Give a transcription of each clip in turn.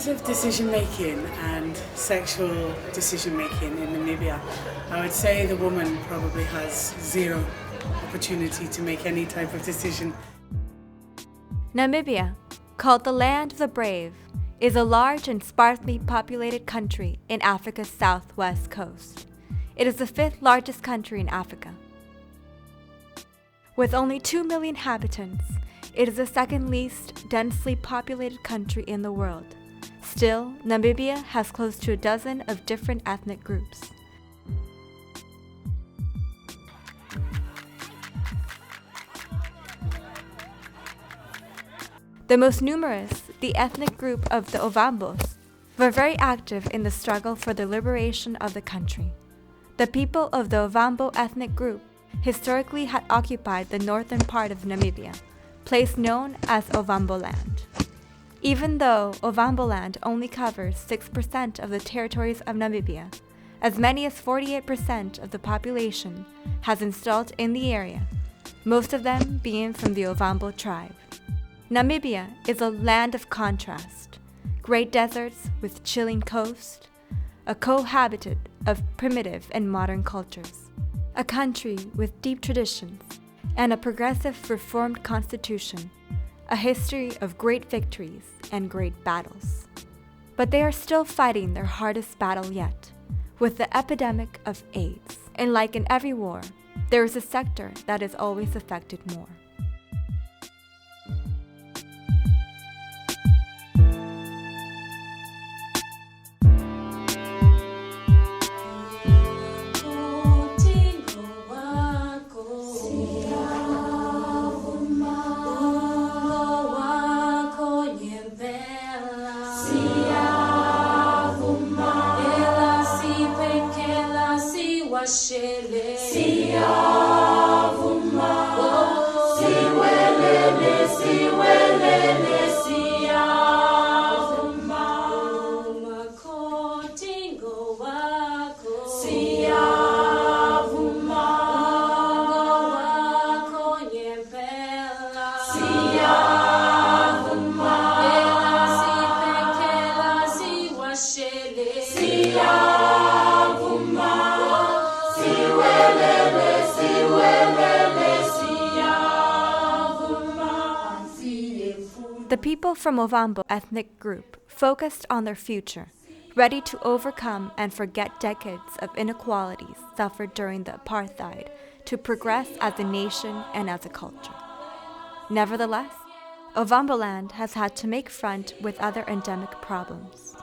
terms of decision making and sexual decision making in Namibia, I would say the woman probably has zero opportunity to make any type of decision. Namibia, called the land of the brave, is a large and sparsely populated country in Africa's southwest coast. It is the fifth largest country in Africa. With only 2 million inhabitants, it is the second least densely populated country in the world. Still, Namibia has close to a dozen of different ethnic groups. The most numerous, the ethnic group of the Ovambos, were very active in the struggle for the liberation of the country. The people of the Ovambo ethnic group historically had occupied the northern part of Namibia, place known as Ovamboland. Even though Ovamboland only covers 6% of the territories of Namibia, as many as 48% of the population has installed in the area, most of them being from the Ovambo tribe. Namibia is a land of contrast, great deserts with chilling coast, a cohabitat of primitive and modern cultures, a country with deep traditions, and a progressive reformed constitution, a history of great victories and great battles. But they are still fighting their hardest battle yet, with the epidemic of AIDS. And like in every war, there is a sector that is always affected more. The people from Ovambo ethnic group focused on their future, ready to overcome and forget decades of inequalities suffered during the apartheid to progress as a nation and as a culture. Nevertheless, Ovamboland has had to make front with other endemic problems.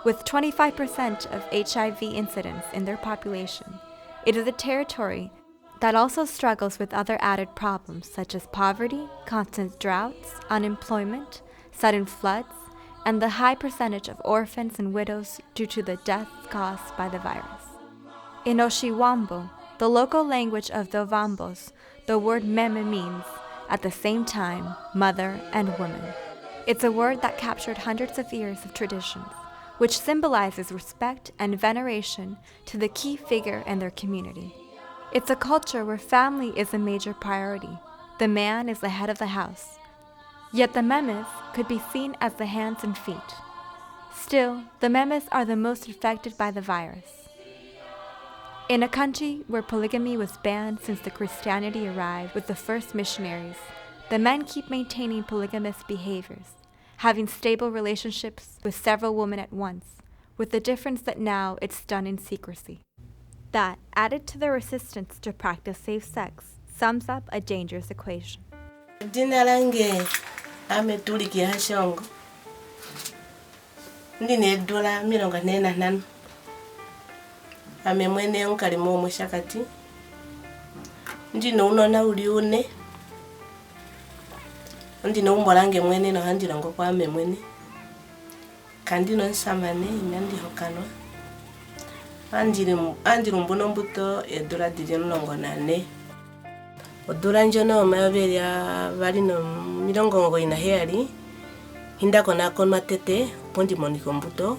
With 25% of HIV incidents in their population, it is a territory that also struggles with other added problems such as poverty, constant droughts, unemployment, sudden floods, and the high percentage of orphans and widows due to the deaths caused by the virus. In Oshiwambo, the local language of the Ovambos, the word meme means, at the same time, mother and woman. It's a word that captured hundreds of years of traditions, which symbolizes respect and veneration to the key figure in their community. It's a culture where family is a major priority. The man is the head of the house. Yet the memes could be seen as the hands and feet. Still, the memes are the most affected by the virus. In a country where polygamy was banned since the Christianity arrived with the first missionaries, the men keep maintaining polygamous behaviors, having stable relationships with several women at once, with the difference that now it's done in secrecy. That, added to their resistance to practice safe sex, sums up a dangerous equation. Jina lange ametuliki hashongo. Ndine dola milonga nena nanu. Amemwene onkalimo omushakati. Ndino unona uliune. Ndino umbolange mwene no handilongo kwa amemwene. Kandino nsamane imandi hokanwa. Andiru mbuno mbuto edola dilino longo nane. Odula njono mayoberia valino milongo ina heali. Hinda kona konwa tete pondi moniko mbuto.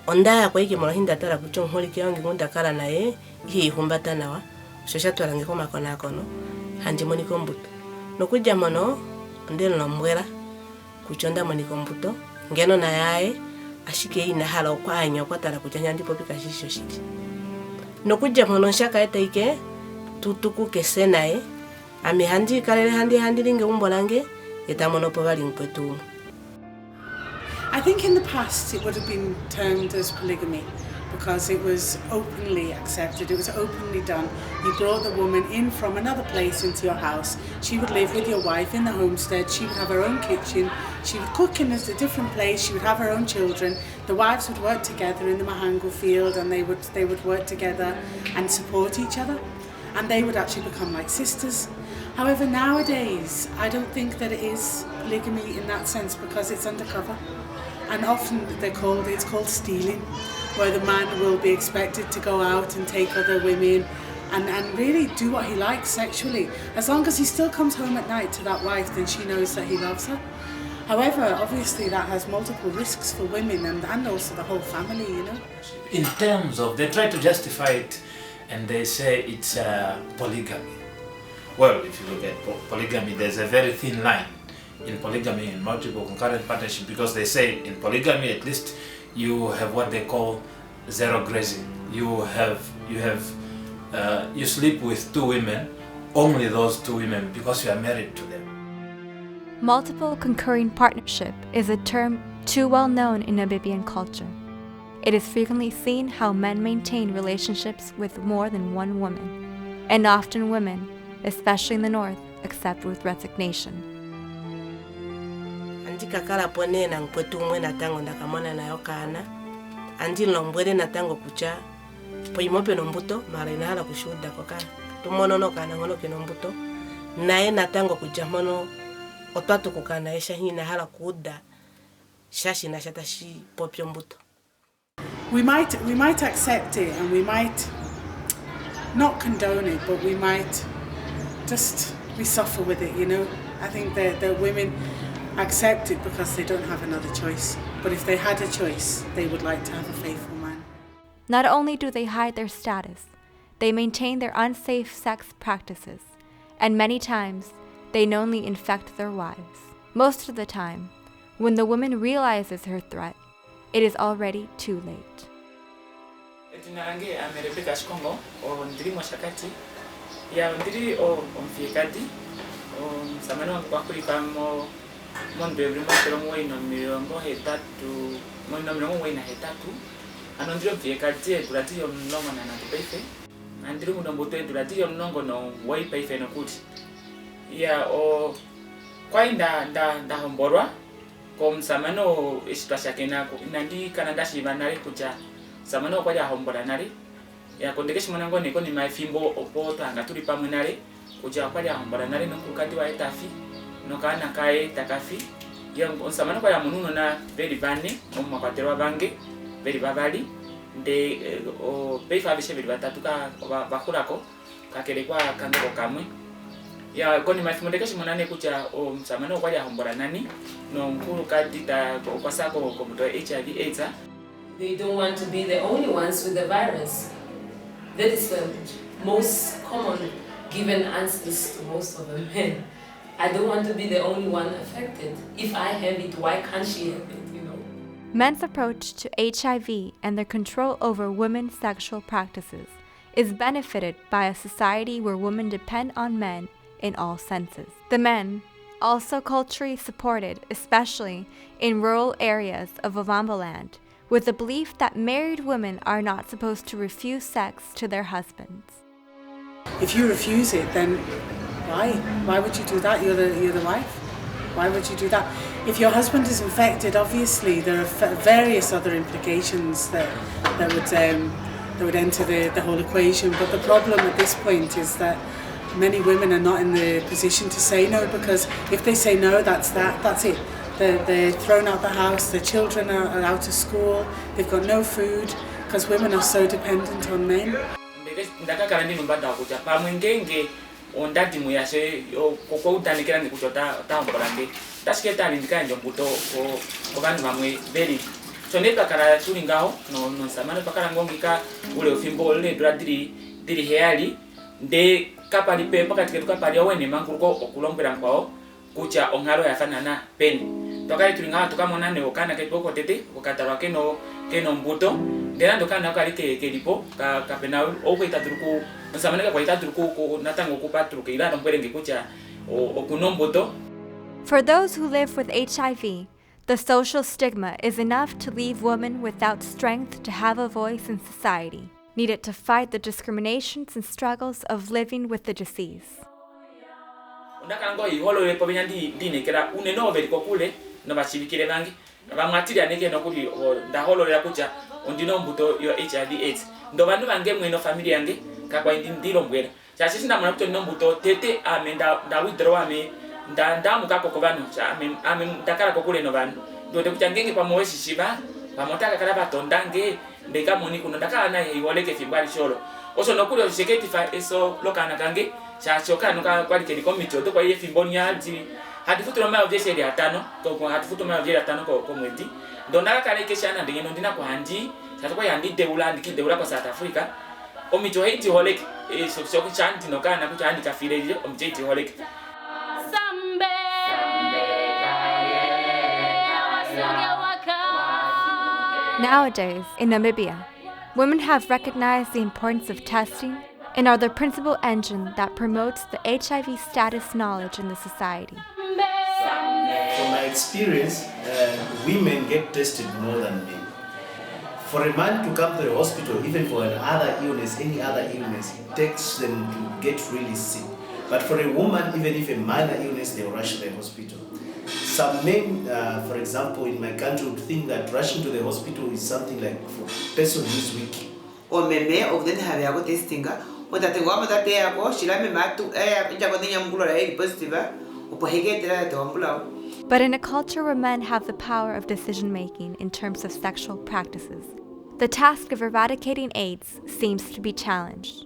Onda kwa iki mono hinda tala kuchong holi kiongi ngunda kala nae hii humbata nawa. Shosha tuwalangi koma kona kono. Handi moniko mbuto. Nokuja mono ndeno na mwela kuchonda moniko mbuto. Ngeno na yae ashike inahala okwanya okwatala kutya nyandipo pikashisho shili nokujja mpono nshaka etaike tutukukese naye ami handi kalele handi linge umbo lange etamonopo bali nkwetu. I think in the past it would have been termed as polygamy because it was openly accepted, it was openly done. You brought the woman in from another place into your house. She would live with your wife in the homestead, she would have her own kitchen, she would cook in a different place, she would have her own children. The wives would work together in the mahango field and they would work together and support each other. And they would actually become like sisters. However, nowadays, I don't think that it is polygamy in that sense because it's undercover. And often it's called stealing, where the man will be expected to go out and take other women and really do what he likes sexually. As long as he still comes home at night to that wife, then she knows that he loves her. However, obviously that has multiple risks for women and also the whole family, you know. In terms of, they try to justify it and they say it's polygamy. Well, if you look at polygamy, there's a very thin line in polygamy and multiple concurrent partnership because they say in polygamy at least you have what they call zero grazing. You sleep with two women, only those two women because you are married to them. Multiple concurring partnership is a term too well known in Namibian culture. It is frequently seen how men maintain relationships with more than one woman, and often women, especially in the north, accept with resignation. Kakala pone na nkwetu mwe natango ndakamona nayo kana andi lombwele natango kucha poimope nombuto mara inahala kushuda kwa kana tumono no kana ngono kinombuto naye natango kucha mono otatu kukana esha hina hala kuda shashi na shatashi popyo mbuto. We might accept it and we might not condone it, but we might just suffer with it, you know. I think that women accept it because they don't have another choice. But if they had a choice, they would like to have a faithful man. Not only do they hide their status, they maintain their unsafe sex practices, and many times they knowingly infect their wives. Most of the time, when the woman realizes her threat, it is already too late. Etinange amerepeka shikongo o ndiri mwashakati ya ndiri o mfiekati o samano kwa kulikamo mondo ebri mwakero mwe no milongo hetatu mondo milongo mwe na hetatu ano ndiri mfiekati durati yo mnongo na natupeife andiri mudomboto durati yo mnongo no wai peife no kuti ya o kwa nda homborwa kom samano isitwasha kenako nandi kananda shibanari kucha samano kwa ya hombora nari ya kondekeshi mwanango niko ni maifimbo opoto anga tuli pamwe nari kucha kwa ya hombora nari no kukati wa etafi no kana kae takafi ya samano kwa ya mununo na veri bane omwa kwaterwa bange veri babali nde o peifa bishe veri batatu ka bakulako kakelekwa kangeko kamwe ya koni maifimondeke shimonane kucha o samano kwa ya hombora nani no mkuru kadita kwa sako komuto HIV AIDS. They don't want to be the only ones with the virus. That is the most common given answers to most of the men. I don't want to be the only one affected. If I have it, why can't she have it, you know? Men's approach to HIV and their control over women's sexual practices is benefited by a society where women depend on men in all senses. The men, also culturally supported, especially in rural areas of Ovamboland, with the belief that married women are not supposed to refuse sex to their husbands. If you refuse it, then why? Why would you do that? You're the wife. Why would you do that? If your husband is infected, obviously there are various other implications that would enter the whole equation. But the problem at this point is that many women are not in the position to say no, because if they say no, that's it. They're thrown out the house, their children are out of school, they've got no food, because women are so dependent on men. Ondati muyashe koko utanikira ndikuchota tambolande tashiketa ndikanje mbuto ko vanhu vamwe veri choneka kala tulingaho no samana pakala ngongika ule ufimbo le diri heali nde kapali pe pakati ketuka pali awene manguruko okulombera kwao kucha ongalo yafanana peni Tokari tulinga tukamona ne okana ke poko tete okatarwa keno mbuto ndera ndokana kali ke lipo ka pena o kwita druku nsamane ka kwita druku ko natango ku patruke ila mpelenge kucha okunombuto. For those who live with HIV, the social stigma is enough to leave women without strength to have a voice in society, needed to fight the discriminations and struggles of living with the disease. Ndakango iholo le pobenya ndi nekera uneno veri kokule no bashibikire bangi bamwatira neke no kuli ndaholo le kucha ondino mbuto yo HIV/AIDS ndo bantu bange mweno family yange kakwa ndiro mbwera chachi sinda mwana kuto no mbuto tete amenda nda withdraw ame nda mukako ko banu ame ndakara kokule no banu ndo te kuchangenge pa moshi shiba pamotaka kala batondange ndeka moni kuno ndakala na iwoleke fimbali sholo oso no kuli sheketi fa eso lokana kange chachoka nuka kwali ke komito to kwa ye fimboni alti hadi futuro ma obje seri atano to hadi futuro ma obje atano ko mweti ndonaka kale keshana ndingeno ndina kwa handi chato kwa yandi deula ndiki kwa South Africa omito hiti holek so chanti no kana kucha handi kafire omjeti holek. Nowadays, in Namibia, women have recognized the importance of testing and are the principal engine that promotes the HIV status knowledge in the society. From my experience, women get tested more than men. For a man to come to the hospital, even for another illness, any other illness, it takes them to get really sick. But for a woman, even if a minor illness, they rush to the hospital. Some men, for example, in my country would think that rushing to the hospital is something like for a person who's weak. O meme of then have yago testinga, o that the woman that they are shilame matu jagodinium gula positive, or pohegate to. But in a culture where men have the power of decision-making in terms of sexual practices, the task of eradicating AIDS seems to be challenged.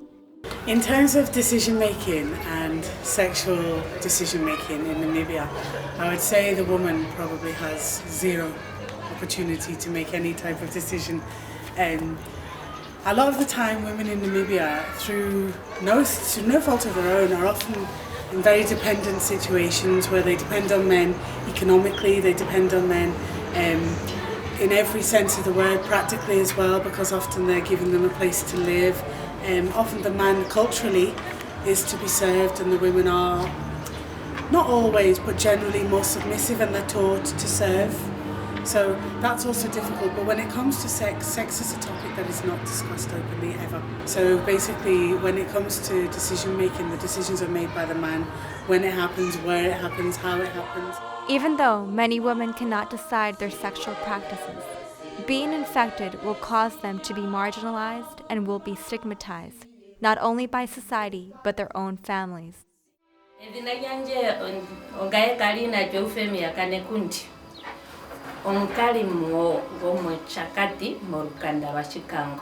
In terms of decision-making and sexual decision-making in Namibia, I would say the woman probably has zero opportunity to make any type of decision. A lot of the time, women in Namibia, through no fault of their own, are often in very dependent situations where they depend on men economically, they depend on men in every sense of the word, practically as well, because often they're giving them a place to live. Often the man culturally is to be served and the women are, not always, but generally more submissive and they're taught to serve. So that's also difficult, but when it comes to sex is a topic that is not discussed openly ever. So basically when it comes to decision making, the decisions are made by the man, when it happens, where it happens, how it happens. Even though many women cannot decide their sexual practices, being infected will cause them to be marginalized and will be stigmatized, not only by society, but their own families. Onkali mo chakati morukanda wa Chikango.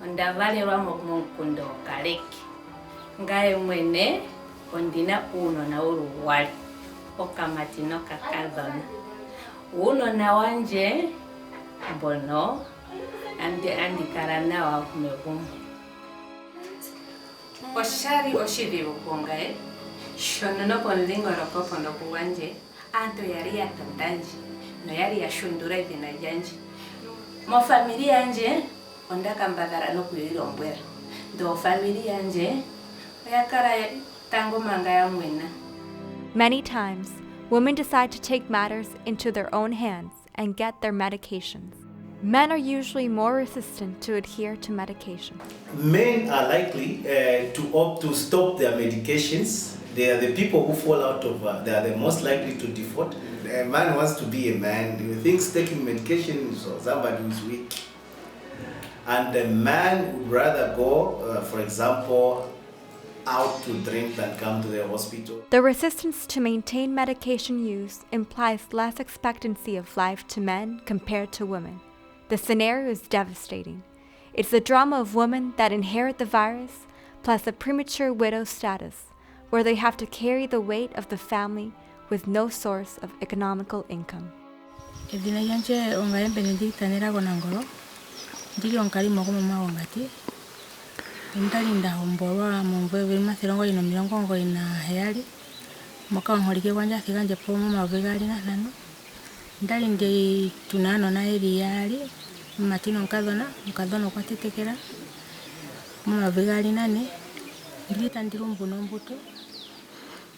Ondavalelwa mukundo kaleki. Ngaye mwene ondina uno na uluwali. Okamatino kakadhona. Uno na wanje bono andikala nawa kumegumu. Oshari oshivi ukongae. Shonono ponlingo rokopondo kuwanje. Anto yari ya tandanji. No yari ya shundura idina janji. Mo familia yanje ondaka mbagara no kuyilombwera. Do familia yanje yakara tango manga ya mwena. Many times, women decide to take matters into their own hands and get their medications. Men are usually more resistant to adhere to medication. Men are likely to opt to stop their medications. They are the people who fall out of, they are the most likely to default. A man wants to be a man. He thinks taking medication is for somebody who is weak. And a man would rather go, for example, out to drink than come to the hospital. The resistance to maintain medication use implies less expectancy of life to men compared to women. The scenario is devastating. It's the drama of women that inherit the virus, plus a premature widow status, where they have to carry the weight of the family with no source of economical income. Evina yanje ongaye Benedicta nera gonangolo. Ndiri onkali mogomo maongati. Ndali ndahombolwa mumve bima thirongo ino milongo ina heali. Moka onholike kwanja thiganje pomo mavegali na nano. ndali ndi tunano na eriyali matino nkadhona kwatetekera mumavigali nane ndilita ndirumbu nombuto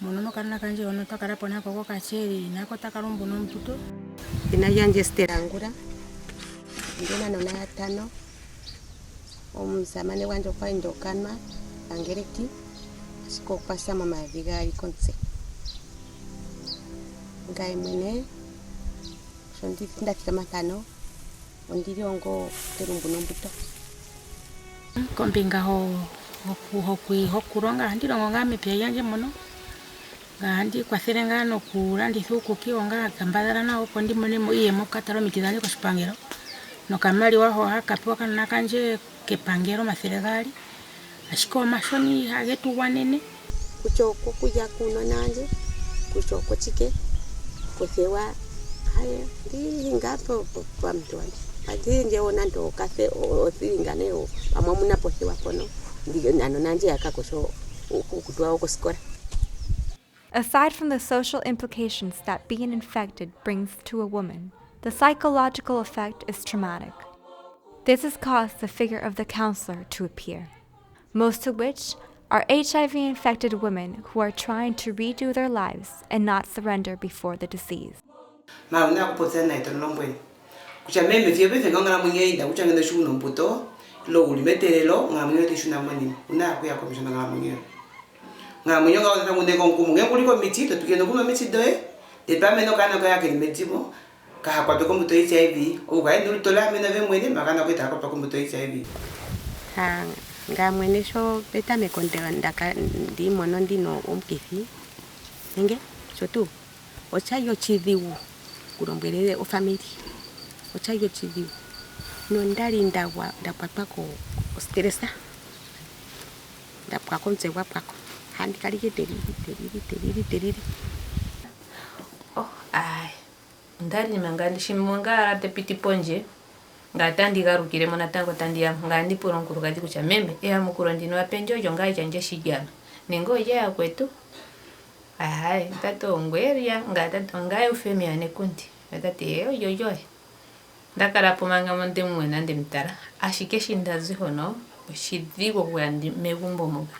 munono kana kanje ono takarapo nako ko kacheri nako takarumbu nombuto inayanje sterangura ndina nona ya 5 omuzamane wanje kwa indokanwa angereki siko kupasa mamavigali konse ngai mwene shondi ndafika 5 ondiri ongo terumbu nombuto kombinga hokuronga ndirongo ngame pya yanje mono ngandi kwathire ngano kuranditha ukukiwa ngagambadhara nawo po ndi monemo iye mokatalo mikidhali kwa shipangero no kamali waho hakapewa kana kanje kepangero mathelegali ashiko mashoni hagetu wanene kuchoko kuja kuno nanje kuchoko chike kuthewa haya ndi ngapo kwa mtwani ati nje ona ndo kafe othinganeo pamwe munapothewa pono ndiyo nano nanje yakakosho ukutwa ukusikora. Aside from the social implications that being infected brings to a woman, the psychological effect is traumatic. This has caused the figure of the counselor to appear, most of which are HIV-infected women who are trying to redo their lives and not surrender before the disease. Kuchameme fiebe nganga munyeida kuchangenda shuno mputo lo ulimetelelo ngamunyo tishuna mwani una kuya komishona ngamunyo ngamunyo ngaweza munde konkumu ngekuliko mitito tukendo kuma mitido depameno kana kwa yake metimo ka kwa beko mbuto HIV uga ndu tola mena ve mwene makana kwita kwa beko mbuto HIV ha ngamwene sho beta me kondela ndaka ndi mono ndino omkifi nge sotu ochayo chiviwu kurombelele o family ochayo chiviwu no ndali ndapapako stressa ndapako mtsewa pako handikalike teriri ai ndali mangandi shimwanga atepiti ponje ngatandi garukire mona tango tandia ngandi poronkuru kati kucha meme ya mukuro ndino apenjojo ngai chanje shijana ningo ya kwetu ai tato ngweria ngatato ngai ufemia nekundi atati yoyo ndakara pomanga monde mwena ndimtara ashike shindazi hono shidhigo kwandi megumbo moga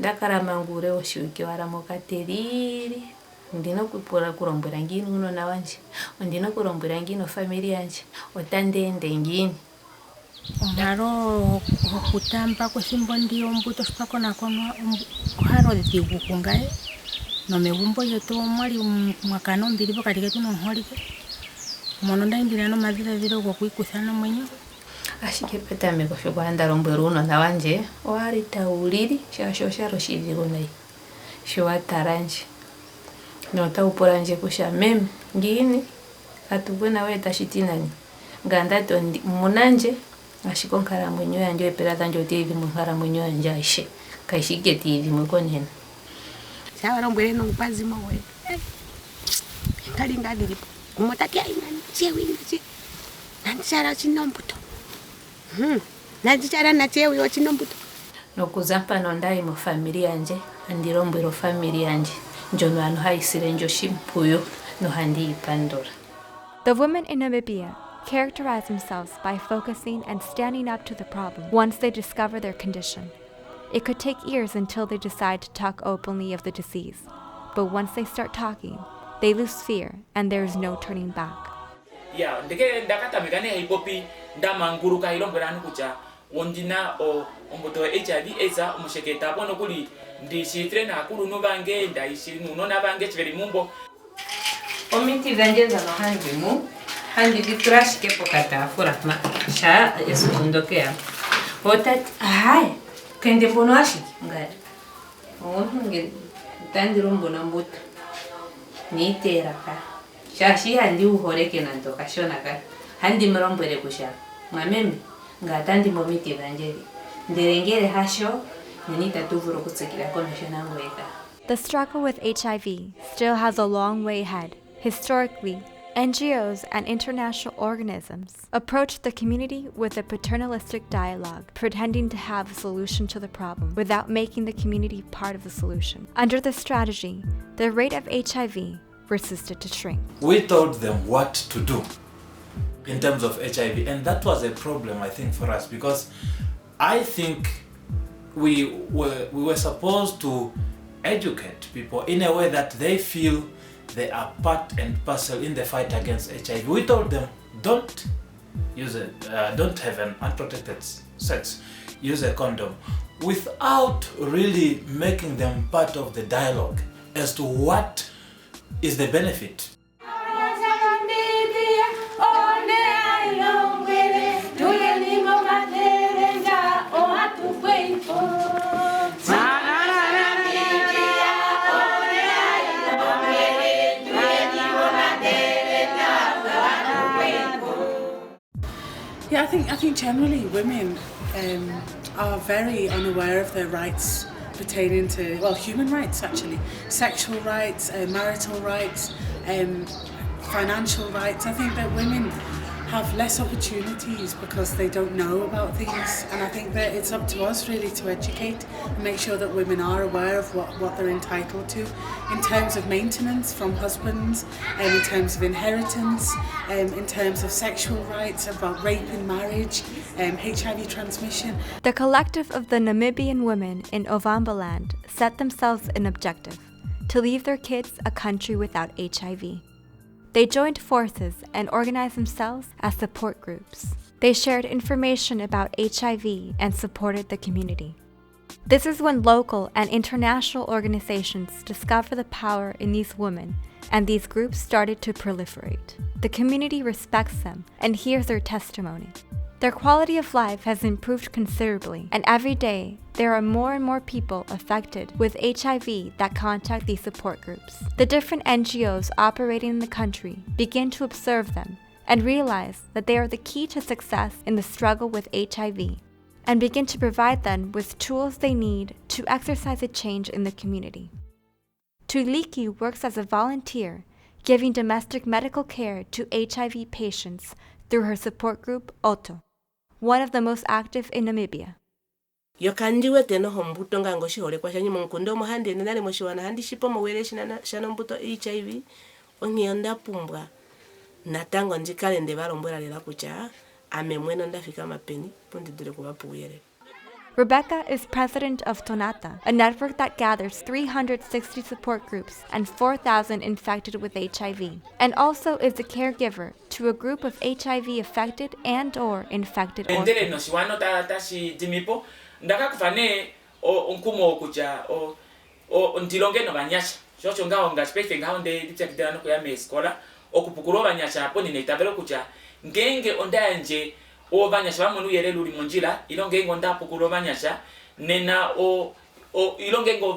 ndakara mangure oshuke wara mokateriri ndino kupora kurombera ngini uno na wanje ndino kurombera ngino familia yanje otandende ngini omaro okutamba kwethimbo ndiyo mbuto spako nakono haro dhigu kungae no megumbo yetu omwali mwakano mbiri pokati ketu nonholike mono ndaindira no madhira dhiro gokuikuthana mwenyo ashike peta meko shobanda rombero uno na wanje wari tauliri shasho sharo shidhigo nai shwa taranje no taupolanje kusha meme ngini atubona weta shitinani nganda to munanje ashiko nkara mwenyo yanje epelata njo tivi munkara mwenyo yanje aishe kaishike tivi mukonena sawa rombere no kwazi mowe kali ngadi kumutakia ina chewi nje nanchara chinombuto nanchara na chewi o chinombuto no kuzampa no ndai mu familia yanje andirombero familia yanje njono ano haisire njo shimpuyo no handi ipandora. The women in Namibia characterize themselves by focusing and standing up to the problem once they discover their condition. It could take years until they decide to talk openly of the disease, but once they start talking, they lose fear and there is no turning back. Ya, ndeke ndakata megane haipopi ndamanguru ka ilombera nukucha wondina o omboto HIV eza umusheketa bono kuli ndi shitre na kulu no bange ndaishi nuno na bange chveri mumbo omiti zanjeza no handi vitrash ke pokata furama sha esundokea otat ai kende bono ashi ngari nge tandiro mbona mbuto ni teraka shashi handi uhoreke nanto kashona ka handi mrombere kusha ngameme ngatandi momiti zanjeri nderengere hasho nita tuvuro kutsekira komishona ngweka. The struggle with HIV still has a long way ahead. Historically, NGOs and international organisms approach the community with a paternalistic dialogue, pretending to have a solution to the problem without making the community part of the solution. Under this strategy, the rate of HIV persisted to shrink. We told them what to do in terms of HIV, and that was a problem, I think, for us, because I think we were supposed to educate people in a way that they feel they are part and parcel in the fight against HIV. We told them, don't have an unprotected sex, use a condom, without really making them part of the dialogue as to what is the benefit. Yeah, I think generally women are very unaware of their rights pertaining to, well, human rights actually, sexual rights, marital rights, financial rights. I think that women have less opportunities because they don't know about things, and I think that it's up to us really to educate and make sure that women are aware of what they're entitled to in terms of maintenance from husbands, in terms of inheritance, in terms of sexual rights, about rape in marriage, HIV transmission. The collective of the Namibian women in Ovambaland set themselves an objective: to leave their kids a country without HIV. They joined forces and organized themselves as support groups. They shared information about HIV and supported the community. This is when local and international organizations discovered the power in these women, and these groups started to proliferate. The community respects them and hears their testimony. Their quality of life has improved considerably, and every day there are more and more people affected with HIV that contact these support groups. The different NGOs operating in the country begin to observe them and realize that they are the key to success in the struggle with HIV, and begin to provide them with tools they need to exercise a change in the community. Tuliki works as a volunteer, giving domestic medical care to HIV patients through her support group Otto, one of the most active in Namibia. Yokandiwe teno hombuto ngango shihole kwa shanyi munkundo mohande nale moshiwana handi shipo mowele shana mbuto HIV ongionda pumbwa natango njikale ndevalombwela lela kucha ame mweno ndafika mapeni pondidule kubapuwele. Rebecca is president of Tonata, a network that gathers 360 support groups and 4,000 infected with HIV, and also is a caregiver to a group of HIV-affected and/or infected orphans. O banyasha bamonu yere luri monjila ilonge ngonda pukuro banyasha nena o ilonge ngo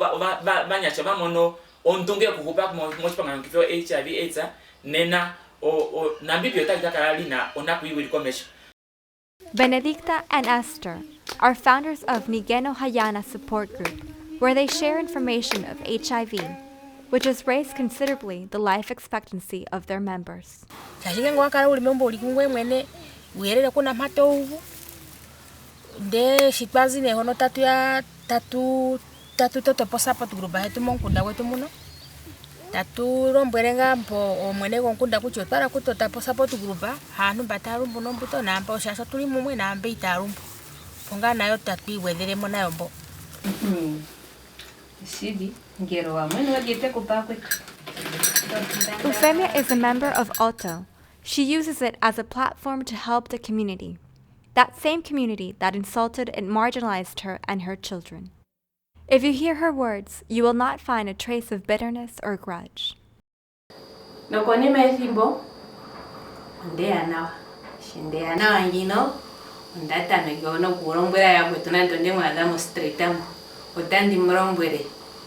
banyasha bamono ondunge kukupa mochipanga ngifo HIV AIDS nena o Namibia takalina onaku iwe komesha. Benedicta and Esther are founders of Nigeno Hayana support group, where they share information of HIV, which has raised considerably the life expectancy of their members. Uerere kuna mato uvu de shikwazi ne hono tatu toto posapo tu grupa hetu monkunda wetu muno tatu rombwerenga mpo omwene konkunda kucho para kutota posapo tu grupa hanu bataru mbuno mbuto namba shasha tuli mumwe namba itarumbu ponga nayo tatu iwedhere mona yombo sidi ngero wa mwene wajete kupakwe. Ufemia is a member of Otto. She uses it as a platform to help the community, that same community that insulted and marginalized her and her children. If you hear her words, you will not find a trace of bitterness or grudge. Nokoni methimbo ndea nawa shindea nawa ngino ndata megono kurombera ya butuna ndonde mwadamu straightamo otandi mrombere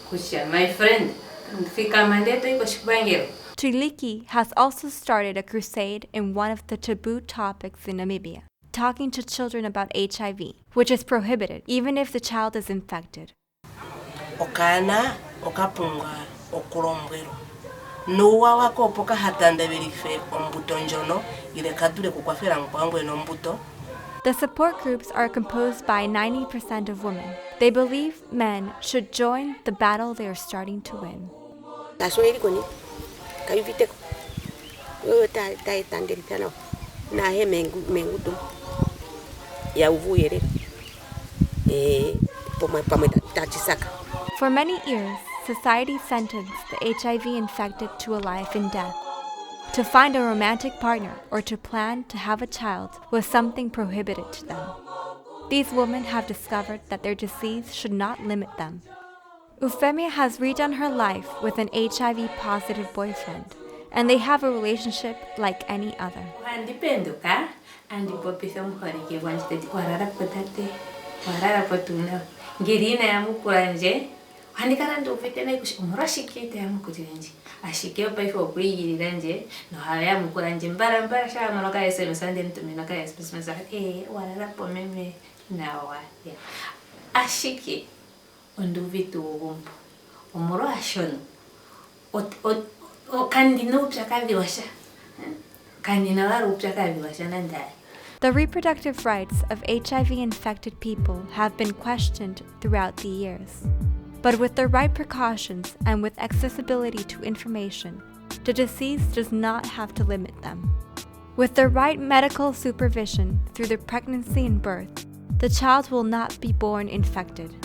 kusha my friend ndifika mandeto iko shikubangero. Tuliki has also started a crusade in one of the taboo topics in Namibia, talking to children about HIV, which is prohibited even if the child is infected. Okana, okapunga, okurombero. Nuwa wako opoka hatanda verife ombuto njono, ile kadure kukwafera mpango eno mbuto. The support groups are composed by 90% of women. They believe men should join the battle they are starting to win. kaivite ta tandel piano na he mengu tu ya uvuyere For many years, society sentenced the HIV-infected to a life in death. To find a romantic partner or to plan to have a child was something prohibited to them. These women have discovered that their disease should not limit them. Eufemia has redone her life with an HIV-positive boyfriend, and they have a relationship like any other. Handikana ndo fitena umurashikite yamukutiranje ashike paifo kuyiranje no haya mukuranje mbara sha manoka yeselo sande ntuminoka yespesimeza warara pomeme nawa ya ashike ondo vitu wumpo umuro ashon o kandino upyakaviwasha kandina waru upyakaviwasha nandai. The reproductive rights of HIV-infected people have been questioned throughout the years. But with the right precautions and with accessibility to information, the disease does not have to limit them. With the right medical supervision through the pregnancy and birth, the child will not be born infected.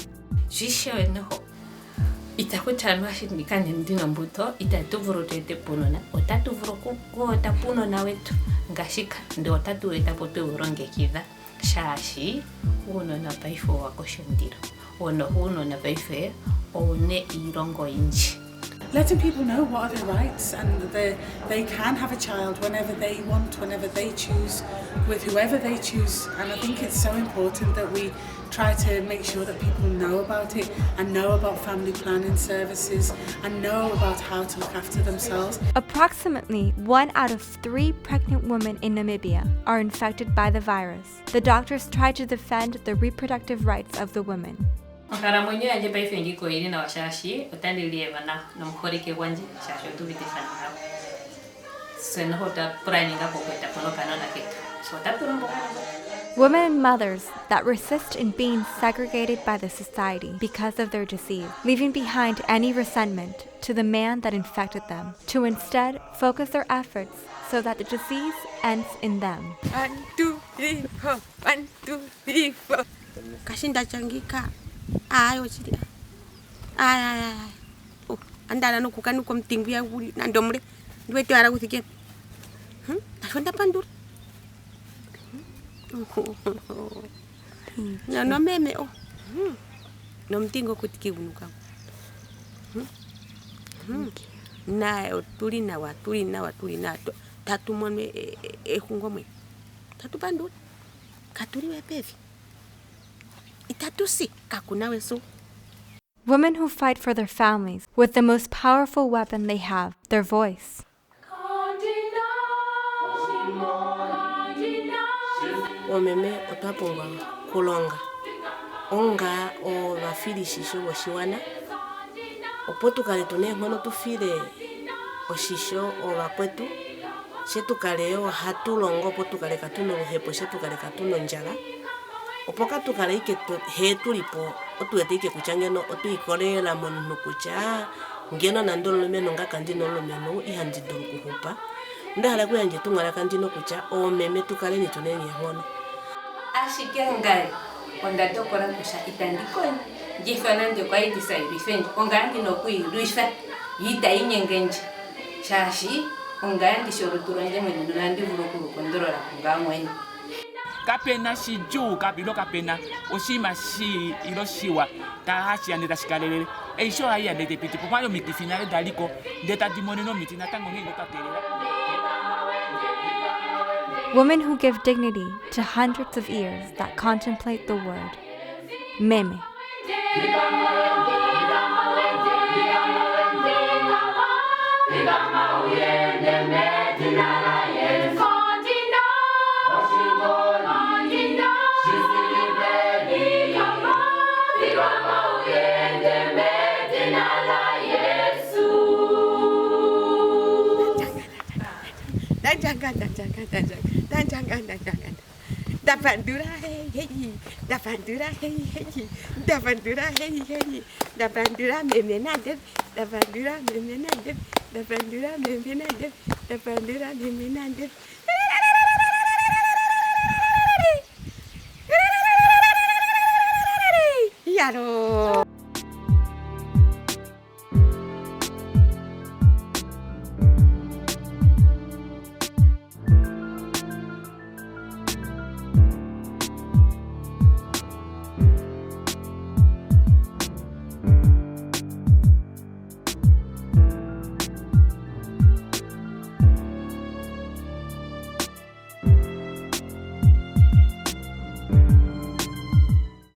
Ngashika ndo tatu etapote urongekidha shashi uno na paifo wakoshondiro uno na paife one irongo inchi. Letting people know what are their rights and they can have a child whenever they want, whenever they choose, with whoever they choose. And I think it's so important that we try to make sure that people know about it and know about family planning services and know about how to look after themselves. Approximately 1 out of 3 pregnant women in Namibia are infected by the virus. The doctors try to defend the reproductive rights of the women. Mwenye anje paife ngiko ili na washashi utandilie bana no mkhorike wanje shasho tubite sana hapo. Sena hota praninga pokweta ponoka na kitu. So taturumbo. Women and mothers that resist in being segregated by the society because of their disease, leaving behind any resentment to the man that infected them, to instead focus their efforts so that the disease ends in them. 1, 2, 3, 4. 1, 2, 3, 4. Kashinda changika. Ayo chidi. Ay. Oh, andala no kukanu kom tingwi aguri nandomre. Dueto ara gutike. Ashonda pandur. No meme oh. No mtingo kutiki unuka. Na tuli na tatu monme ehungomwe. Tatu pandur. Katuri wepevi. Women who fight for their families with the most powerful weapon they have, their voice. Omeme otapungwa kulonga onga o bafili shisho washiwana opotukale tune ngono tufile oshisho o bakwetu shetukaleo hatulongo potukale katuno luhepo shetukale katuno njala opoka tukale ike hetulipo otuwete ike kuchangeno otuikolela monu kucha ngeno nandolo meno ngakandino lomeno ihandidolo kuhupa ndahala kuyanje tungala kandino kucha o meme tukale ni tunenye hono ashikengai onda tokora kusha itandikoni jifana ndio kwa iti side defend ongandi no kuiruisha yita inyengenje shashi ongandi shoruturanje mwene nandi vulokuru kondorola kungamweni kapena shiju kabilo kapena oshima shi iroshiwa tahashi andeta shikalelele eisho haya dete piti popayo mitifinale daliko deta dimoneno mitina tango ngenge tatelela. Women who give dignity to hundreds of ears that contemplate the word. Meme. Da bandura hey hey, da bandura hey hey, da bandura hey hey, da bandura memenade, da bandura memenade, da bandura memenade, da bandura memenade. Yaro.